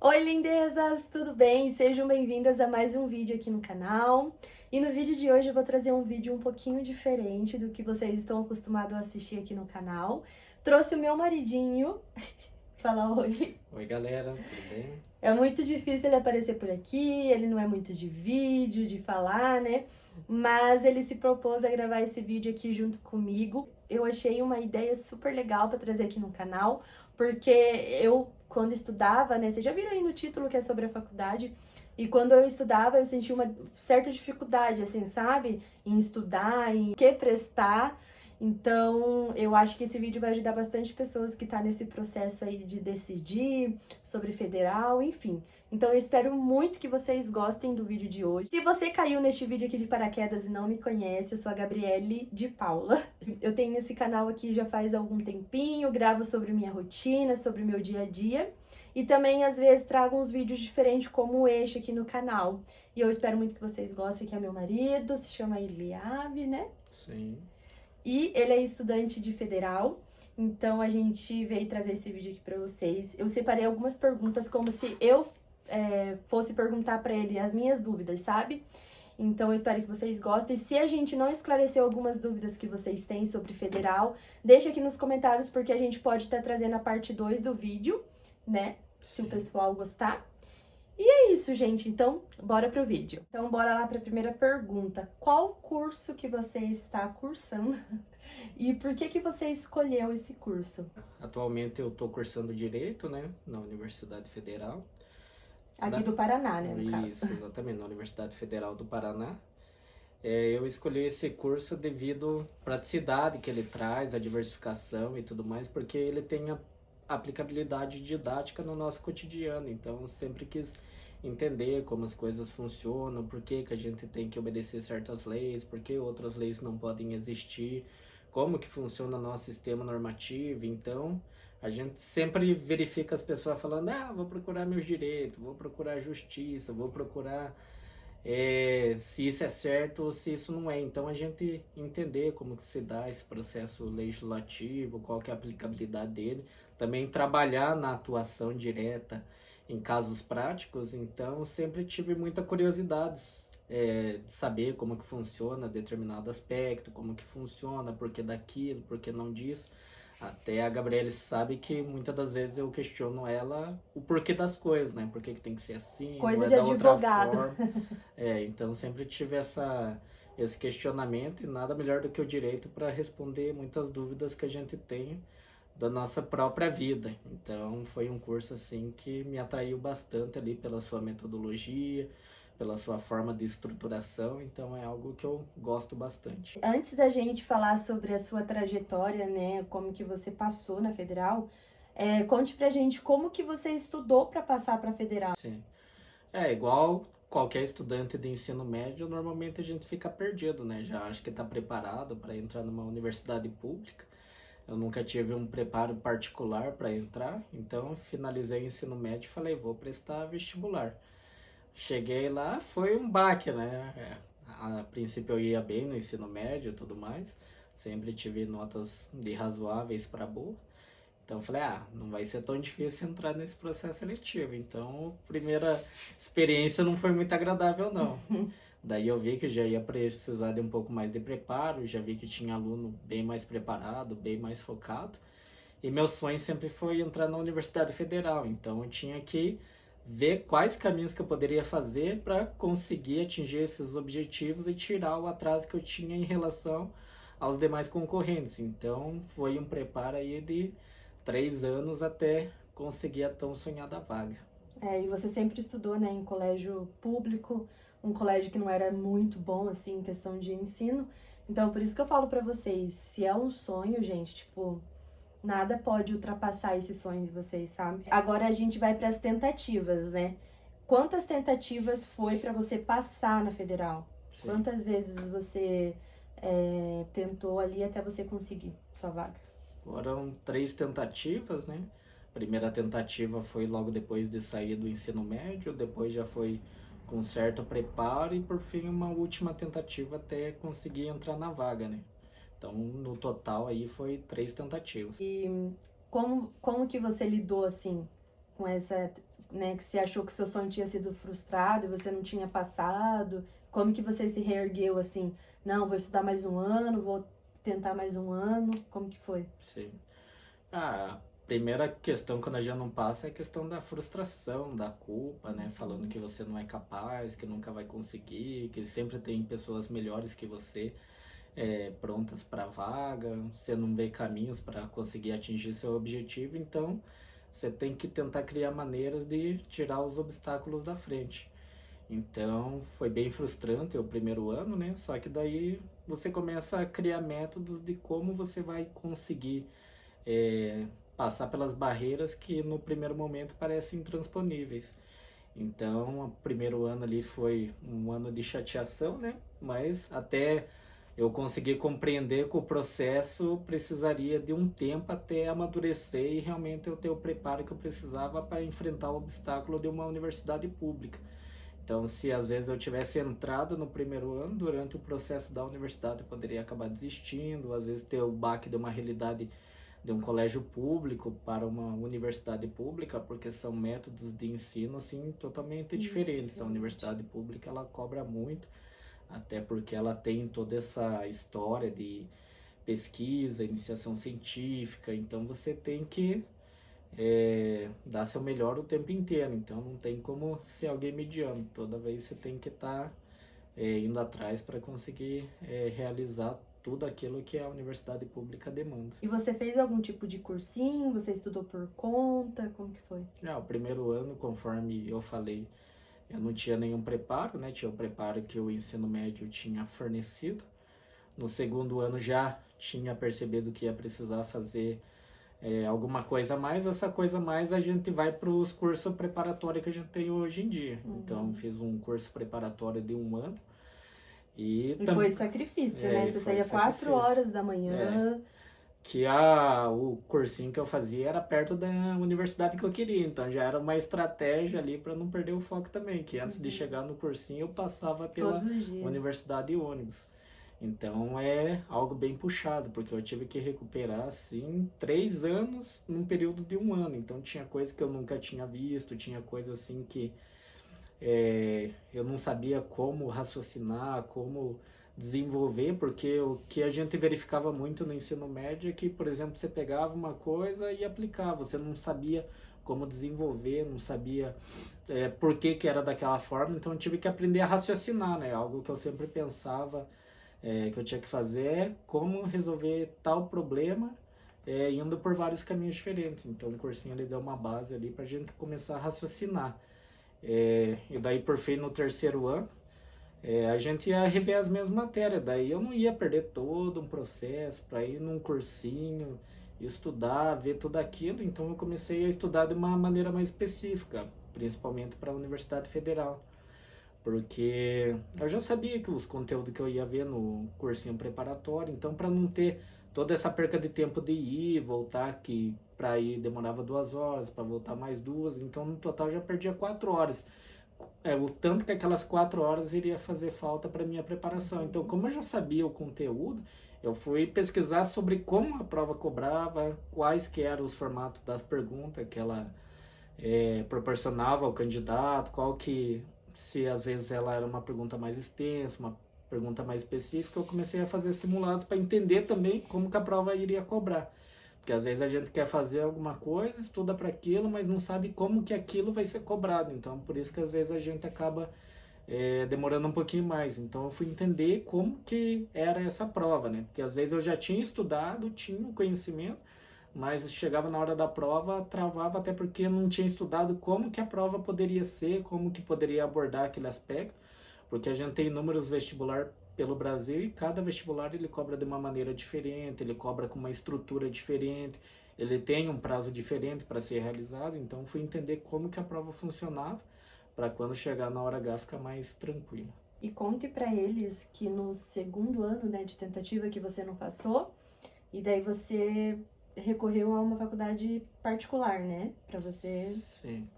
Oi, lindezas! Tudo bem? Sejam bem-vindas a mais um vídeo aqui no canal. E no vídeo de hoje eu vou trazer um vídeo um pouquinho diferente do que vocês estão acostumados a assistir aqui no canal. Trouxe o meu maridinho. Fala oi. Oi galera, tudo bem? É muito difícil ele aparecer por aqui, ele não é muito de vídeo, de falar, né? Mas ele se propôs a gravar esse vídeo aqui junto comigo. Eu achei uma ideia super legal para trazer aqui no canal, porque eu, quando estudava, né? Vocês já viram aí no título que é sobre a faculdade, e quando eu estudava, eu sentia uma certa dificuldade, assim, sabe? Em estudar, em que prestar. Então, eu acho que esse vídeo vai ajudar bastante pessoas que estão nesse processo aí de decidir sobre federal, enfim. Então, eu espero muito que vocês gostem do vídeo de hoje. Se você caiu neste vídeo aqui de paraquedas e não me conhece, eu sou a Gabriele de Paula. Eu tenho esse canal aqui já faz algum tempinho, gravo sobre minha rotina, sobre o meu dia a dia. E também, às vezes, trago uns vídeos diferentes como este aqui no canal. E eu espero muito que vocês gostem, que é meu marido, se chama Eliabe, né? Sim. E ele é estudante de federal, então a gente veio trazer esse vídeo aqui pra vocês. Eu separei algumas perguntas como se eu fosse perguntar pra ele as minhas dúvidas, sabe? Então eu espero que vocês gostem. Se a gente não esclareceu algumas dúvidas que vocês têm sobre federal, deixa aqui nos comentários porque a gente pode estar trazendo a parte 2 do vídeo, né? Se o pessoal gostar. E é isso, gente. Então, bora pro vídeo. Então, bora lá para a primeira pergunta. Qual curso que você está cursando? E por que você escolheu esse curso? Atualmente eu estou cursando Direito, né, na Universidade Federal. Aqui do Paraná, né, no caso. Isso, exatamente, na Universidade Federal do Paraná. Eu escolhi esse curso devido à praticidade que ele traz, a diversificação e tudo mais, porque ele tem a aplicabilidade didática no nosso cotidiano. Então, eu sempre quis entender como as coisas funcionam, por que a gente tem que obedecer certas leis, por que outras leis não podem existir, como que funciona o nosso sistema normativo. Então, a gente sempre verifica as pessoas falando, vou procurar meus direitos, vou procurar justiça, vou procurar se isso é certo ou se isso não é. Então, a gente entender como que se dá esse processo legislativo, qual que é a aplicabilidade dele, também trabalhar na atuação direta em casos práticos. Então, sempre tive muita curiosidade de saber como que funciona determinado aspecto, como que funciona, por que daquilo, por que não disso. Até a Gabriele sabe que muitas das vezes eu questiono ela o porquê das coisas, né? Por que tem que ser assim, Coisa não é de da outra advogado. forma. Então sempre tive esse questionamento e nada melhor do que o direito para responder muitas dúvidas que a gente tem da nossa própria vida. Então foi um curso assim que me atraiu bastante ali pela sua metodologia, pela sua forma de estruturação. Então é algo que eu gosto bastante. Antes da gente falar sobre a sua trajetória, né, como que você passou na Federal, conte pra gente como que você estudou para passar pra Federal. Sim. Igual qualquer estudante de ensino médio, normalmente a gente fica perdido, né? Já acho que está preparado para entrar numa universidade pública. Eu nunca tive um preparo particular para entrar, então finalizei o ensino médio e falei, vou prestar vestibular. Cheguei lá, foi um baque, né? A princípio eu ia bem no ensino médio e tudo mais, sempre tive notas de razoáveis para boa. Então eu falei, não vai ser tão difícil entrar nesse processo seletivo. Então, a primeira experiência não foi muito agradável, não. Daí eu vi que já ia precisar de um pouco mais de preparo, já vi que tinha aluno bem mais preparado, bem mais focado. E meu sonho sempre foi entrar na Universidade Federal, então eu tinha que ver quais caminhos que eu poderia fazer para conseguir atingir esses objetivos e tirar o atraso que eu tinha em relação aos demais concorrentes. Então foi um preparo aí de 3 anos até conseguir a tão sonhada vaga. E você sempre estudou, né, em colégio público, um colégio que não era muito bom, assim, em questão de ensino. Então, por isso que eu falo pra vocês, se é um sonho, gente, tipo, nada pode ultrapassar esse sonho de vocês, sabe? Agora a gente vai pras tentativas, né? Quantas tentativas foi pra você passar na Federal? Sim. Quantas vezes você tentou ali até você conseguir sua vaga? Foram 3 tentativas, né? A primeira tentativa foi logo depois de sair do ensino médio, depois já foi com certo preparo e por fim uma última tentativa até conseguir entrar na vaga, né? Então no total aí foi 3 tentativas. E como que você lidou assim com essa né, que você achou que seu sonho tinha sido frustrado e você não tinha passado? Como que você se reergueu assim? Não, vou estudar mais um ano, vou tentar mais um ano. Como que foi? Sim. A primeira questão quando a gente não passa é a questão da frustração, da culpa, né? Falando que você não é capaz, que nunca vai conseguir, que sempre tem pessoas melhores que você prontas para a vaga, você não vê caminhos para conseguir atingir seu objetivo, então você tem que tentar criar maneiras de tirar os obstáculos da frente. Então foi bem frustrante o primeiro ano, né? Só que daí você começa a criar métodos de como você vai conseguir é, passar pelas barreiras que no primeiro momento parecem intransponíveis. Então, o primeiro ano ali foi um ano de chateação, né? Mas até eu conseguir compreender que o processo precisaria de um tempo até amadurecer e realmente eu ter o preparo que eu precisava para enfrentar o obstáculo de uma universidade pública. Então, se às vezes eu tivesse entrado no primeiro ano, durante o processo da universidade eu poderia acabar desistindo, às vezes ter o baque de uma realidade de um colégio público para uma universidade pública, porque são métodos de ensino assim totalmente diferentes. A universidade pública ela cobra muito, até porque ela tem toda essa história de pesquisa, iniciação científica, então você tem que dar seu melhor o tempo inteiro, então não tem como ser alguém mediano, toda vez você tem que estar indo atrás para conseguir realizar tudo aquilo que a universidade pública demanda. E você fez algum tipo de cursinho? Você estudou por conta? Como que foi? O primeiro ano, conforme eu falei, eu não tinha nenhum preparo, né? Tinha o preparo que o ensino médio tinha fornecido. No segundo ano já tinha percebido que ia precisar fazer alguma coisa a mais. Essa coisa a mais a gente vai para os cursos preparatórios que a gente tem hoje em dia. Então, fiz um curso preparatório de 1 ano. E foi sacrifício, né? Você saía 4 horas da manhã. Que o cursinho que eu fazia era perto da universidade que eu queria, então já era uma estratégia ali para não perder o foco também, que antes de chegar no cursinho eu passava pela universidade de ônibus. Então é algo bem puxado, porque eu tive que recuperar assim 3 anos num período de 1 ano, então tinha coisa que eu nunca tinha visto, tinha coisa assim que eu não sabia como raciocinar, como desenvolver, porque o que a gente verificava muito no ensino médio é que, por exemplo, você pegava uma coisa e aplicava, você não sabia como desenvolver, não sabia por que era daquela forma, então eu tive que aprender a raciocinar, né? Algo que eu sempre pensava que eu tinha que fazer é como resolver tal problema indo por vários caminhos diferentes. Então o cursinho ele deu uma base ali para a gente começar a raciocinar. E daí por fim no terceiro ano a gente ia rever as mesmas matérias, daí eu não ia perder todo um processo para ir num cursinho, estudar, ver tudo aquilo, então eu comecei a estudar de uma maneira mais específica, principalmente para a Universidade Federal, porque eu já sabia que os conteúdos que eu ia ver no cursinho preparatório, então para não ter toda essa perca de tempo de ir e voltar, que para ir demorava 2 horas, para voltar mais 2, então no total já perdia 4 horas. O tanto que aquelas 4 horas iria fazer falta para minha preparação. Então, como eu já sabia o conteúdo, eu fui pesquisar sobre como a prova cobrava, quais que eram os formatos das perguntas que ela proporcionava ao candidato, qual que, se às vezes ela era uma pergunta mais extensa, uma pergunta mais específica, eu comecei a fazer simulados para entender também como que a prova iria cobrar. Porque às vezes a gente quer fazer alguma coisa, estuda para aquilo, mas não sabe como que aquilo vai ser cobrado. Então, por isso que às vezes a gente acaba demorando um pouquinho mais. Então, eu fui entender como que era essa prova, né? Porque às vezes eu já tinha estudado, tinha o conhecimento, mas chegava na hora da prova, travava, até porque não tinha estudado como que a prova poderia ser, como que poderia abordar aquele aspecto. Porque a gente tem inúmeros vestibular pelo Brasil e cada vestibular ele cobra de uma maneira diferente, ele cobra com uma estrutura diferente, ele tem um prazo diferente para ser realizado, então fui entender como que a prova funcionava para quando chegar na hora H ficar mais tranquilo. E conte para eles que no segundo ano, né, de tentativa que você não passou, e daí você recorreu a uma faculdade particular, né, para você... Sim.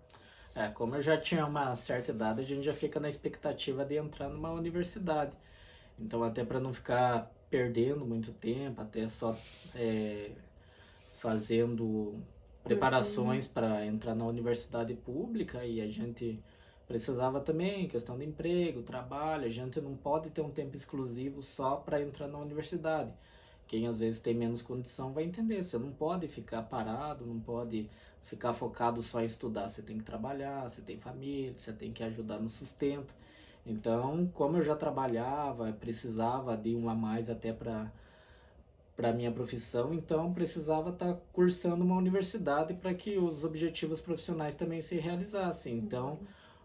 Como eu já tinha uma certa idade, a gente já fica na expectativa de entrar numa universidade. Então, até para não ficar perdendo muito tempo, até só fazendo preparações para entrar na universidade pública e a gente precisava também, questão de emprego, trabalho, a gente não pode ter um tempo exclusivo só para entrar na universidade. Quem às vezes tem menos condição vai entender, você não pode ficar parado, não pode ficar focado só em estudar, você tem que trabalhar, você tem família, você tem que ajudar no sustento. Então, como eu já trabalhava, precisava de um a mais até para minha profissão, então precisava estar cursando uma universidade para que os objetivos profissionais também se realizassem. Então,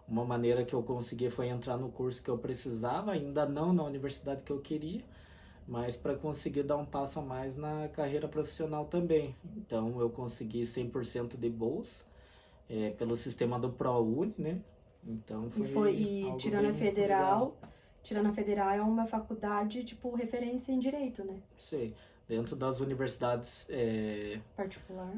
uma maneira que eu consegui foi entrar no curso que eu precisava, ainda não na universidade que eu queria, mas para conseguir dar um passo a mais na carreira profissional também. Então, eu consegui 100% de bolsa pelo sistema do ProUni, né? Então, E algo tirando a bem federal, legal. tirando a federal é uma faculdade, tipo, referência em direito, né? Sei. Dentro das universidades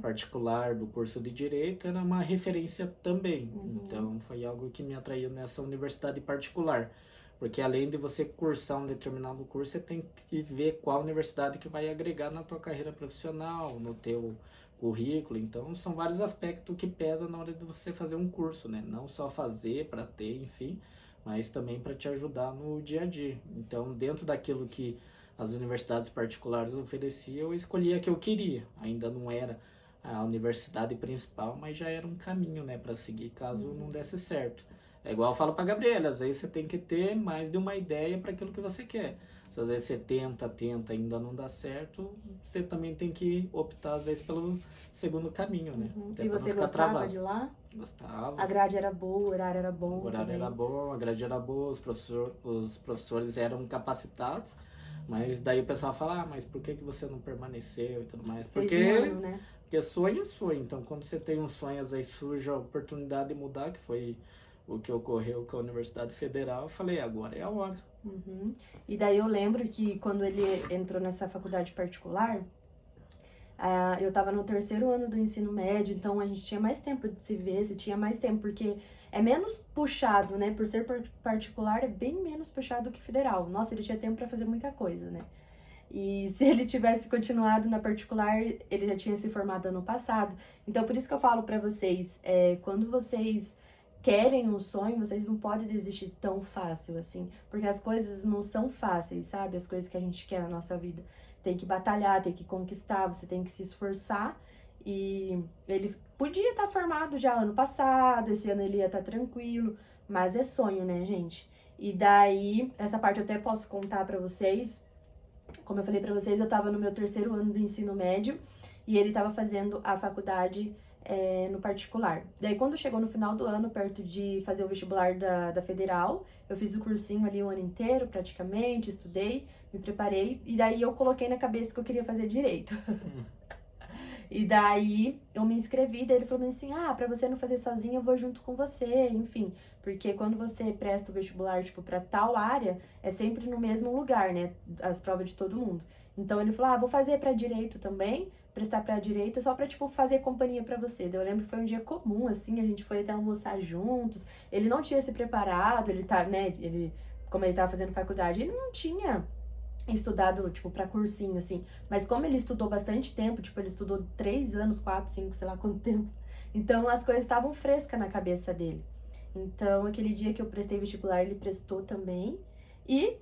particular do curso de Direito, era uma referência também. Então, foi algo que me atraiu nessa universidade particular. Porque além de você cursar um determinado curso, você tem que ver qual universidade que vai agregar na tua carreira profissional, no teu currículo. Então, são vários aspectos que pesam na hora de você fazer um curso, né? Não só fazer para ter, enfim, mas também para te ajudar no dia a dia. Então, dentro daquilo que as universidades particulares ofereciam, eu escolhi a que eu queria. Ainda não era a universidade principal, mas já era um caminho, né, para seguir caso não desse certo. É igual eu falo para Gabriela, às vezes você tem que ter mais de uma ideia para aquilo que você quer. Se às vezes você tenta, ainda não dá certo, você também tem que optar às vezes pelo segundo caminho, né? E você gostava de lá? Gostava. A grade era boa, o horário era bom. O horário também. era bom, a grade era boa, os professores eram capacitados. Mas daí o pessoal fala, mas por que você não permaneceu e tudo mais? Fez um ano, né? Porque sonho é sonho. Então, quando você tem um sonho, às vezes surge a oportunidade de mudar, que foi o que ocorreu com a Universidade Federal. Eu falei, agora é a hora. E daí eu lembro que quando ele entrou nessa faculdade particular, eu tava no 3º ano do ensino médio, então a gente tinha mais tempo de se ver, você tinha mais tempo, porque é menos puxado, né? Por ser particular, é bem menos puxado que federal. Nossa, ele tinha tempo pra fazer muita coisa, né? E se ele tivesse continuado na particular, ele já tinha se formado ano passado. Então, por isso que eu falo pra vocês, quando vocês querem um sonho, vocês não podem desistir tão fácil, assim. Porque as coisas não são fáceis, sabe? As coisas que a gente quer na nossa vida. Tem que batalhar, tem que conquistar, você tem que se esforçar. E ele podia estar formado já ano passado, esse ano ele ia estar tranquilo, mas é sonho, né, gente? E daí, essa parte eu até posso contar pra vocês. Como eu falei pra vocês, eu tava no meu 3º ano do ensino médio e ele tava fazendo a faculdade no particular. Daí, quando chegou no final do ano, perto de fazer o vestibular da Federal, eu fiz o cursinho ali o ano inteiro, praticamente, estudei, me preparei, e daí eu coloquei na cabeça que eu queria fazer direito. E daí, eu me inscrevi, daí ele falou assim, pra você não fazer sozinha, eu vou junto com você, enfim. Porque quando você presta o vestibular, tipo, pra tal área, é sempre no mesmo lugar, né, as provas de todo mundo. Então, ele falou, vou fazer pra direito também, prestar pra direito, só pra, tipo, fazer companhia pra você. Daí eu lembro que foi um dia comum, assim, a gente foi até almoçar juntos. Ele não tinha se preparado, como ele tava fazendo faculdade, ele não tinha estudado, tipo, pra cursinho, assim. Mas como ele estudou bastante tempo, tipo, ele estudou 3 anos, 4, 5, sei lá quanto tempo. Então, as coisas estavam frescas na cabeça dele. Então, aquele dia que eu prestei vestibular, ele prestou também. E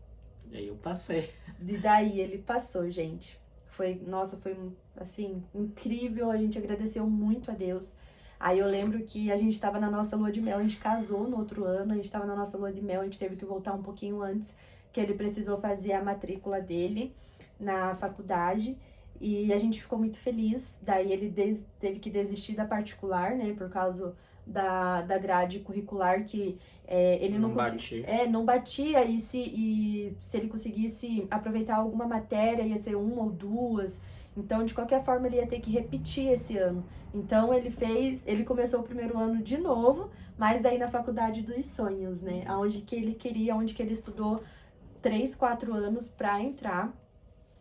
aí eu passei. E daí ele passou, gente. Nossa, foi, assim, incrível. A gente agradeceu muito a Deus. Aí eu lembro que a gente tava na nossa lua de mel, a gente casou no outro ano, a gente tava na nossa lua de mel, a gente teve que voltar um pouquinho antes, que ele precisou fazer a matrícula dele na faculdade. E a gente ficou muito feliz. Daí ele teve que desistir da particular, né, por causa da grade curricular, que ele não batia. Não batia, e se ele conseguisse aproveitar alguma matéria, ia ser 1 ou 2. Então, de qualquer forma, ele ia ter que repetir esse ano. Então, ele começou o 1º ano de novo, mas daí na faculdade dos sonhos, né, aonde que ele queria, onde que ele estudou 3, 4 anos pra entrar.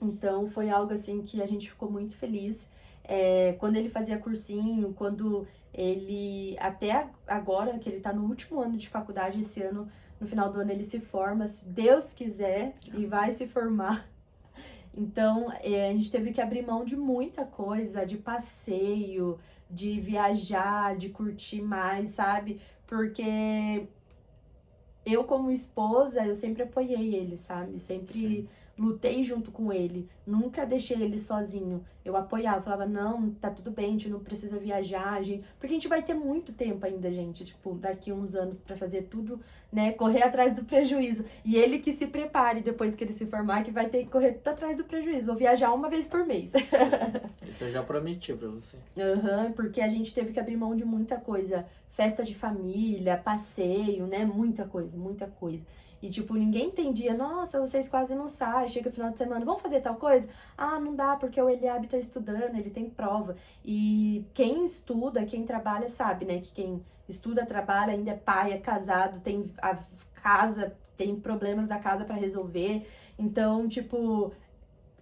Então, foi algo assim que a gente ficou muito feliz. Quando ele fazia cursinho, quando ele, até agora, que ele tá no último ano de faculdade, esse ano, no final do ano ele se forma, se Deus quiser, e vai se formar. Então, a gente teve que abrir mão de muita coisa, de passeio, de viajar, de curtir mais, sabe? Porque eu, como esposa, eu sempre apoiei ele, sabe? Sempre Sim. lutei junto com ele. Nunca deixei ele sozinho. Eu apoiava, falava, não, tá tudo bem, a gente não precisa viajar, porque a gente vai ter muito tempo ainda, gente. Tipo, daqui uns anos pra fazer tudo, né? Correr atrás do prejuízo. E ele que se prepare depois que ele se formar, que vai ter que correr tudo atrás do prejuízo. Vou viajar uma vez por mês. Isso eu já prometi pra você. Porque a gente teve que abrir mão de muita coisa. Festa de família, passeio, né? Muita coisa, muita coisa. E, tipo, ninguém entendia. Nossa, vocês quase não saem. Chega o final de semana, vamos fazer tal coisa? Ah, não dá, porque o Eliabe tá estudando, ele tem prova. E quem estuda, quem trabalha, sabe, né? Que quem estuda, trabalha, ainda é pai, é casado, tem a casa, tem problemas da casa pra resolver. Então, tipo,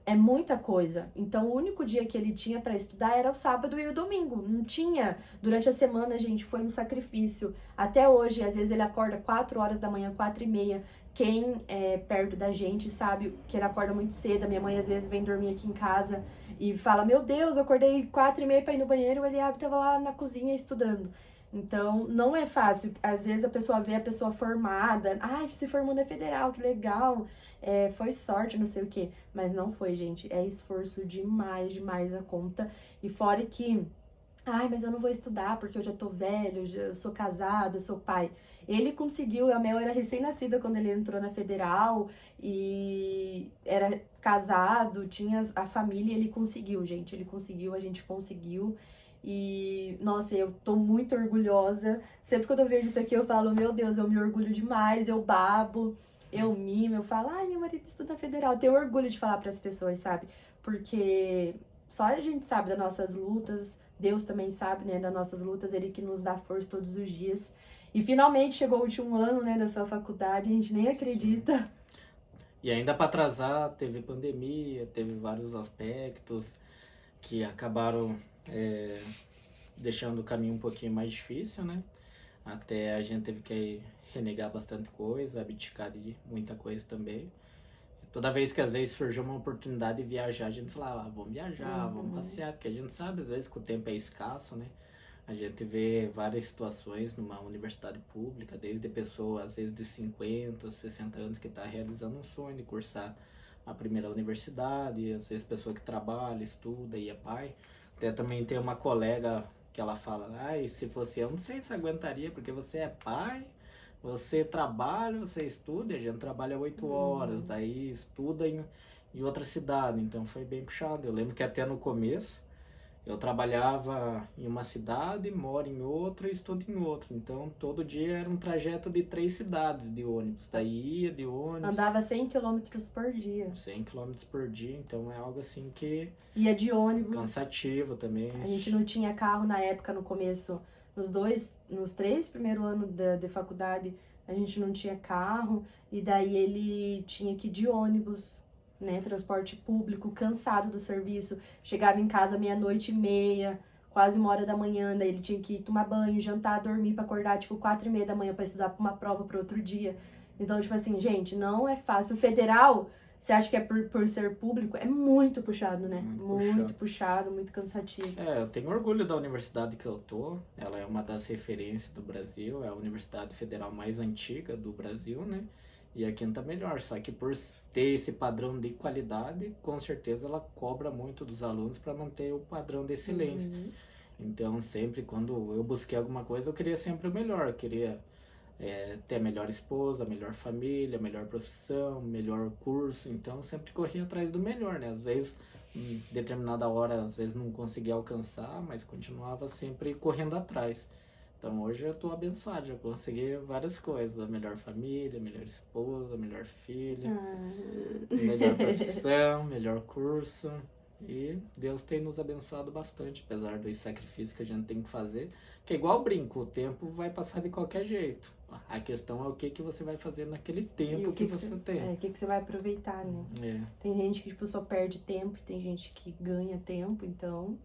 é muita coisa. Então, o único dia que ele tinha pra estudar era o sábado e o domingo. Não tinha. Durante a semana, gente, foi um sacrifício. Até hoje, às vezes ele acorda 4 horas da manhã, 4h30. Quem é perto da gente sabe que ele acorda muito cedo. A minha mãe, às vezes, vem dormir aqui em casa e fala: Meu Deus, eu acordei 4h30 pra ir no banheiro. Ele tava lá na cozinha estudando. Então, não é fácil. Às vezes a pessoa vê a pessoa formada. Ai, se formou na federal, que legal. Foi sorte, não sei o quê. Mas não foi, gente. É esforço demais, demais a conta. E fora que... Ai, mas eu não vou estudar porque eu já tô velho, eu sou casado, eu sou pai. Ele conseguiu, a Mel era recém-nascida quando ele entrou na federal e era casado, tinha a família, ele conseguiu, gente. Ele conseguiu, a gente conseguiu. E, nossa, eu tô muito orgulhosa. Sempre quando eu vejo isso aqui, eu falo, meu Deus, eu me orgulho demais, eu babo, eu mimo, eu falo, ai, meu marido estuda na federal. Eu tenho orgulho de falar pras pessoas, sabe? Porque só a gente sabe das nossas lutas, Deus também sabe, né, das nossas lutas, Ele que nos dá força todos os dias. E finalmente chegou o último ano, né, da sua faculdade, a gente nem acredita. E ainda para atrasar, teve pandemia, teve vários aspectos que acabaram deixando o caminho um pouquinho mais difícil, né? Até a gente teve que renegar bastante coisa, abdicar de muita coisa também. Toda vez que às vezes surgiu uma oportunidade de viajar, a gente falava, vamos viajar, vamos passear, porque a gente sabe às vezes que o tempo é escasso, né? A gente vê várias situações numa universidade pública, desde pessoas às vezes de 50, 60 anos que está realizando um sonho de cursar a primeira universidade, às vezes pessoa que trabalha, estuda e é pai. Até também tem uma colega que ela fala, se fosse eu, não sei se aguentaria, porque você é pai, você trabalha, você estuda, a gente trabalha 8 horas, daí estuda em outra cidade, então foi bem puxado. Eu lembro que até no começo eu trabalhava em uma cidade, moro em outra e estudo em outra. Então todo dia era um trajeto de 3 cidades de ônibus. Daí ia de ônibus. Andava 100 quilômetros por dia. 100 quilômetros por dia, então é algo assim que... Ia de ônibus. Cansativo também. A gente não tinha carro na época, no começo. Nos 3 primeiros anos de faculdade, a gente não tinha carro. E daí ele tinha que ir de ônibus, né? Transporte público, cansado do serviço. Chegava em casa 00:30, quase 1h da manhã. Daí ele tinha que ir tomar banho, jantar, dormir pra acordar, tipo, 4h30 da manhã pra estudar pra uma prova pro outro dia. Então, tipo assim, gente, não é fácil. O federal, você acha que é por ser público? É muito puxado, né? Muito puxado, muito cansativo. Eu tenho orgulho da universidade que eu tô. Ela é uma das referências do Brasil. É a universidade federal mais antiga do Brasil, né? E a quinta melhor. Só que por ter esse padrão de qualidade, com certeza ela cobra muito dos alunos para manter o padrão de excelência. Então, sempre quando eu busquei alguma coisa, eu queria sempre o melhor. Eu queria ter a melhor esposa, a melhor família, a melhor profissão, melhor curso. Então, sempre corria atrás do melhor, né? Às vezes, em determinada hora, às vezes não conseguia alcançar, mas continuava sempre correndo atrás. Então, hoje eu tô abençoado, já consegui várias coisas. A melhor família, a melhor esposa, a melhor filha, melhor profissão, melhor curso. E Deus tem nos abençoado bastante, apesar dos sacrifícios que a gente tem que fazer. Que é igual brinco, o tempo vai passar de qualquer jeito. A questão é o que você vai fazer naquele tempo que você tem. O que você vai aproveitar, né? Tem gente que tipo, só perde tempo, tem gente que ganha tempo, então...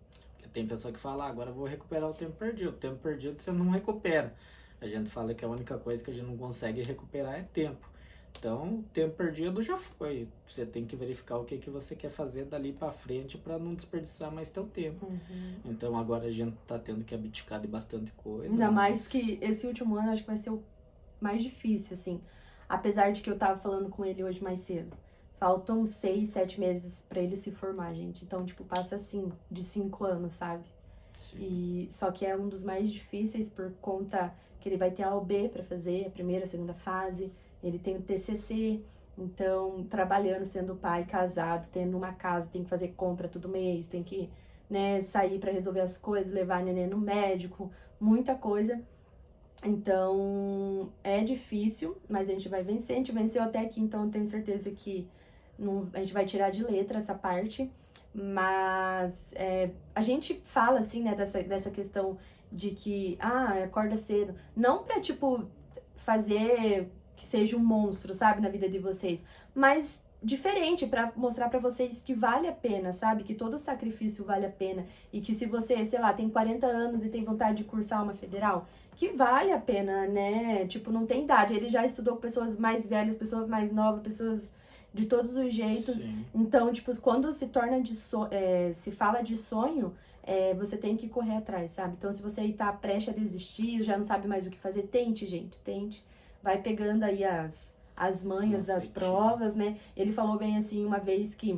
Tem pessoa que fala, agora eu vou recuperar o tempo perdido. O tempo perdido você não recupera. A gente fala que a única coisa que a gente não consegue recuperar é tempo. Então, o tempo perdido já foi. Você tem que verificar o que que você quer fazer dali pra frente para não desperdiçar mais teu tempo. Então, agora a gente tá tendo que abdicar de bastante coisa. Ainda mais que esse último ano acho que vai ser o mais difícil, assim. Apesar de que eu tava falando com ele hoje mais cedo. Faltam 6, 7 meses pra ele se formar, gente. Então, tipo, passa assim, de 5 anos, sabe? Sim. E só que é um dos mais difíceis por conta que ele vai ter a OB pra fazer, a primeira, a segunda fase. Ele tem o TCC, então, trabalhando, sendo pai, casado, tendo uma casa, tem que fazer compra todo mês, tem que, né, sair pra resolver as coisas, levar a neném no médico, muita coisa. Então, é difícil, mas a gente vai vencer. A gente venceu até aqui, então eu tenho certeza que não, a gente vai tirar de letra essa parte. Mas a gente fala, assim, né, dessa questão de que, acorda cedo. Não pra, tipo, fazer que seja um monstro, sabe, na vida de vocês. Mas diferente, pra mostrar pra vocês que vale a pena, sabe? Que todo sacrifício vale a pena. E que se você, sei lá, tem 40 anos e tem vontade de cursar uma federal, que vale a pena, né? Tipo, não tem idade. Ele já estudou com pessoas mais velhas, pessoas mais novas, pessoas de todos os jeitos. Sim. Então, tipo, quando se torna se fala de sonho, você tem que correr atrás, sabe? Então, se você tá prestes a desistir, já não sabe mais o que fazer, tente, gente, tente. Vai pegando aí as manhas das provas, né? Ele falou bem assim, uma vez que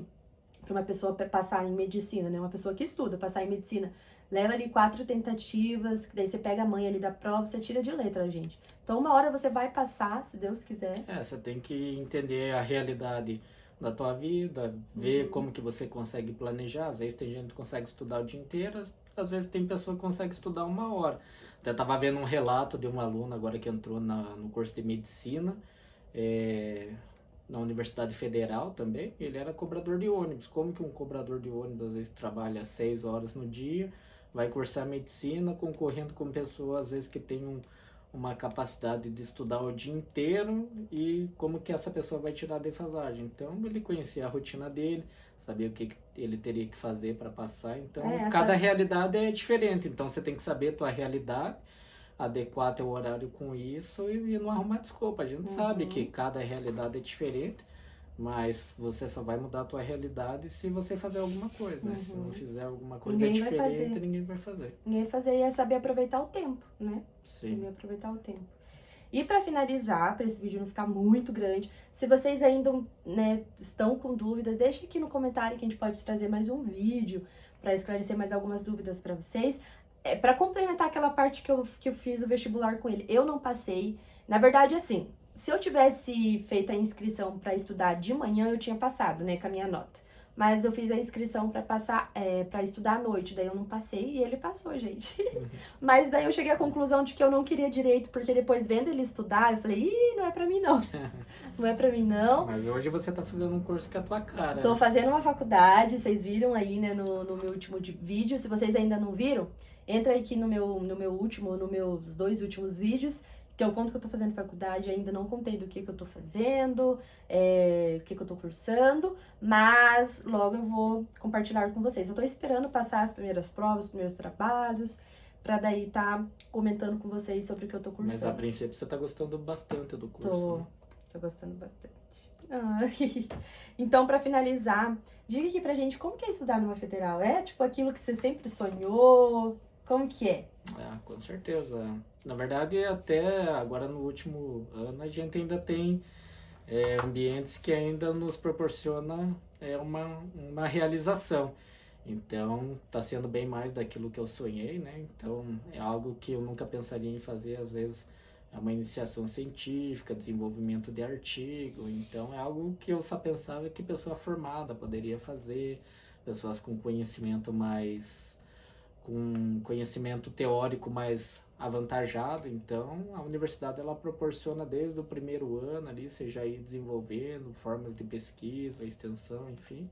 para uma pessoa passar em medicina, né? Uma pessoa que estuda, passar em medicina, leva ali 4 tentativas, que daí você pega a manha ali da prova, você tira de letra, gente. Então, uma hora você vai passar, se Deus quiser. Você tem que entender a realidade da tua vida, ver como que você consegue planejar. Às vezes tem gente que consegue estudar o dia inteiro, às vezes tem pessoa que consegue estudar 1 hora. Até tava vendo um relato de uma aluna agora que entrou no curso de medicina, na Universidade Federal também. Ele era cobrador de ônibus. Como que um cobrador de ônibus às vezes trabalha 6 horas no dia, vai cursar medicina, concorrendo com pessoas às vezes que tem uma capacidade de estudar o dia inteiro, e como que essa pessoa vai tirar a defasagem. Então, ele conhecia a rotina dele, sabia o que ele teria que fazer para passar. Então, cada realidade é diferente. Então, você tem que saber a tua realidade, adequar teu horário com isso e não arrumar desculpa. A gente sabe que cada realidade é diferente, mas você só vai mudar a tua realidade se você fazer alguma coisa, né? Se não fizer alguma coisa diferente, ninguém vai fazer. Ninguém vai fazer, e é saber aproveitar o tempo, né? Sim. Saber aproveitar o tempo. E pra finalizar, pra esse vídeo não ficar muito grande, se vocês ainda, né, estão com dúvidas, deixe aqui no comentário que a gente pode trazer mais um vídeo pra esclarecer mais algumas dúvidas pra vocês. Pra complementar aquela parte que eu fiz o vestibular com ele, eu não passei. Na verdade, assim, se eu tivesse feito a inscrição para estudar de manhã, eu tinha passado, né, com a minha nota. Mas eu fiz a inscrição para passar, para estudar à noite, daí eu não passei e ele passou, gente. Mas daí eu cheguei à conclusão de que eu não queria direito, porque depois vendo ele estudar, eu falei, não é pra mim não. Não é pra mim não. Mas hoje você tá fazendo um curso que é a tua cara. Tô fazendo uma faculdade, vocês viram aí, né, no meu último vídeo. Se vocês ainda não viram, entra aqui nos meus 2 últimos vídeos, que eu conto que eu tô fazendo faculdade, ainda não contei do que eu tô fazendo, o que eu tô cursando, mas logo eu vou compartilhar com vocês. Eu tô esperando passar as primeiras provas, os primeiros trabalhos, pra daí tá comentando com vocês sobre o que eu tô cursando. Mas a princípio você tá gostando bastante do curso. Tô gostando bastante. Então, pra finalizar, diga aqui pra gente como que é estudar numa federal. É tipo aquilo que você sempre sonhou? Como que é? Com certeza. Na verdade, até agora no último ano, a gente ainda tem ambientes que ainda nos proporciona uma realização. Então, está sendo bem mais daquilo que eu sonhei, né? Então, é algo que eu nunca pensaria em fazer. Às vezes, é uma iniciação científica, desenvolvimento de artigo. Então, é algo que eu só pensava que pessoa formada poderia fazer, pessoas com conhecimento teórico mais avantajado. Então, a universidade ela proporciona desde o primeiro ano ali, você já ir desenvolvendo formas de pesquisa, extensão, enfim.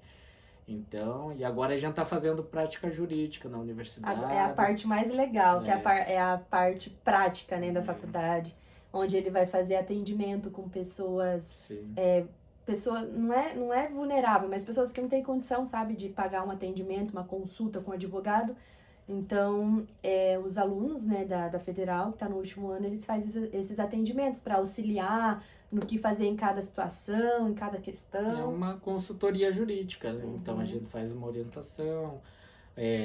Então, e agora a gente está fazendo prática jurídica na universidade. É a parte mais legal, que é a parte prática, né, da faculdade, onde ele vai fazer atendimento com pessoas, não é vulnerável, mas pessoas que não têm condição, sabe, de pagar um atendimento, uma consulta com um advogado. Então, os alunos, né, da Federal, que tá no último ano, eles fazem esses atendimentos para auxiliar no que fazer em cada situação, em cada É questão. uma consultoria jurídica, né? Então a gente faz uma orientação,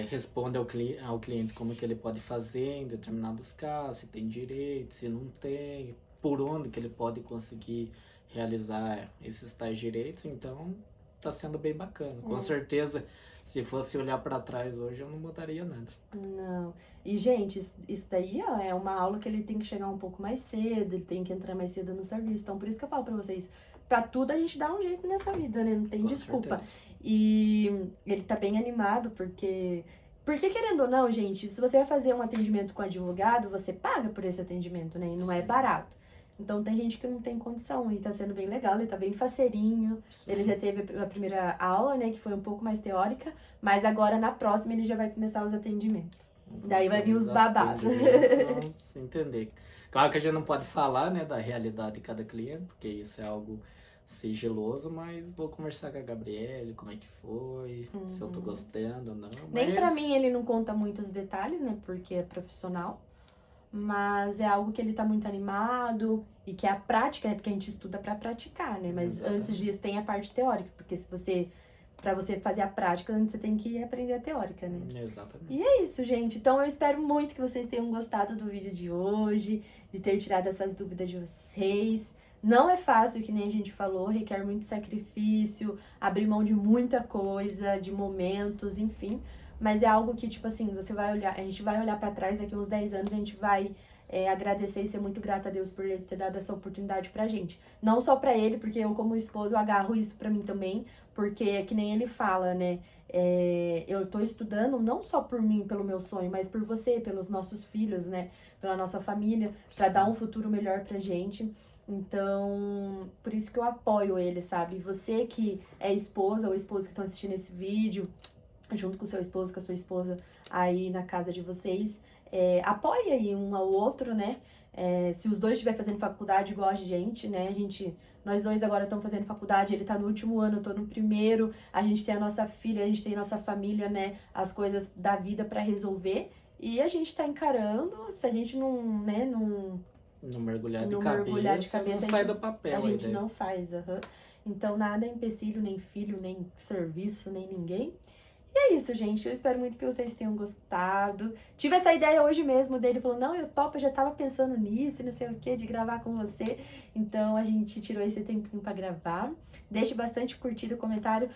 responde ao cliente como que ele pode fazer em determinados casos, se tem direito, se não tem, por onde que ele pode conseguir realizar esses tais direitos. Então tá sendo bem bacana. Com certeza, se fosse olhar para trás hoje, eu não mudaria nada. Não. E, gente, isso daí, ó, é uma aula que ele tem que chegar um pouco mais cedo, ele tem que entrar mais cedo no serviço. Então, por isso que eu falo pra vocês, pra tudo a gente dá um jeito nessa vida, né? Não tem Com desculpa. certeza. E ele tá bem animado, porque querendo ou não, gente, se você vai fazer um atendimento com advogado, você paga por esse atendimento, né? E não é Sim. barato. Então, tem gente que não tem condição, e tá sendo bem legal, ele tá bem faceirinho. Sim. Ele já teve a primeira aula, né, que foi um pouco mais teórica, mas agora na próxima ele já vai começar os atendimentos. Daí vai vir os babados. Vamos entender. Claro que a gente não pode falar, né, da realidade de cada cliente, porque isso é algo sigiloso, mas vou conversar com a Gabriele, como é que foi, se eu tô gostando ou não. Nem mas pra mim ele não conta muitos detalhes, né, porque é profissional, mas é algo que ele tá muito animado e que é a prática, né, porque a gente estuda pra praticar, né, mas Exatamente. antes disso tem a parte teórica, porque pra você fazer a prática, antes você tem que aprender a teórica, né. Exatamente. E é isso, gente. Então eu espero muito que vocês tenham gostado do vídeo de hoje, de ter tirado essas dúvidas de vocês. Não é fácil, que nem a gente falou, requer muito sacrifício, abrir mão de muita coisa, de momentos, enfim. Mas é algo que, tipo assim, você vai olhar, a gente vai olhar pra trás daqui uns 10 anos, a gente vai agradecer e ser muito grata a Deus por ele ter dado essa oportunidade pra gente. Não só pra ele, porque eu, como esposo, agarro isso pra mim também, porque é que nem ele fala, né? Eu tô estudando não só por mim, pelo meu sonho, mas por você, pelos nossos filhos, né? Pela nossa família, pra dar um futuro melhor pra gente. Então, por isso que eu apoio ele, sabe? Você que é esposa ou esposo que estão assistindo esse vídeo, junto com o seu esposo, com a sua esposa aí na casa de vocês, apoie aí um ao outro, né? Se os dois estiverem fazendo faculdade igual a gente, né? Nós dois agora estamos fazendo faculdade, ele tá no último ano, eu tô no primeiro, a gente tem a nossa filha, a gente tem a nossa família, né? As coisas da vida pra resolver. E a gente tá encarando, se a gente não, né, não mergulhar de cabeça, não sai do papel. A gente não faz, Então, nada é empecilho, nem filho, nem serviço, nem ninguém. E é isso, gente. Eu espero muito que vocês tenham gostado. Tive essa ideia hoje mesmo dele, falou, não, eu topo, eu já tava pensando nisso, não sei o que, de gravar com você. Então, a gente tirou esse tempinho pra gravar. Deixe bastante curtida, comentário.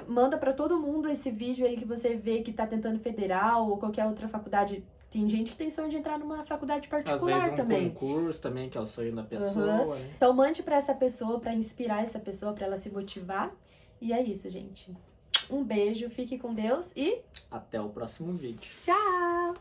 Manda pra todo mundo esse vídeo aí que você vê que tá tentando federal ou qualquer outra faculdade. Tem gente que tem sonho de entrar numa faculdade particular. Às vezes também. Concurso também, que é o sonho da pessoa. Né? Então mande pra essa pessoa, pra inspirar essa pessoa, pra ela se motivar. E é isso, gente. Um beijo, fique com Deus e até o próximo vídeo. tchau!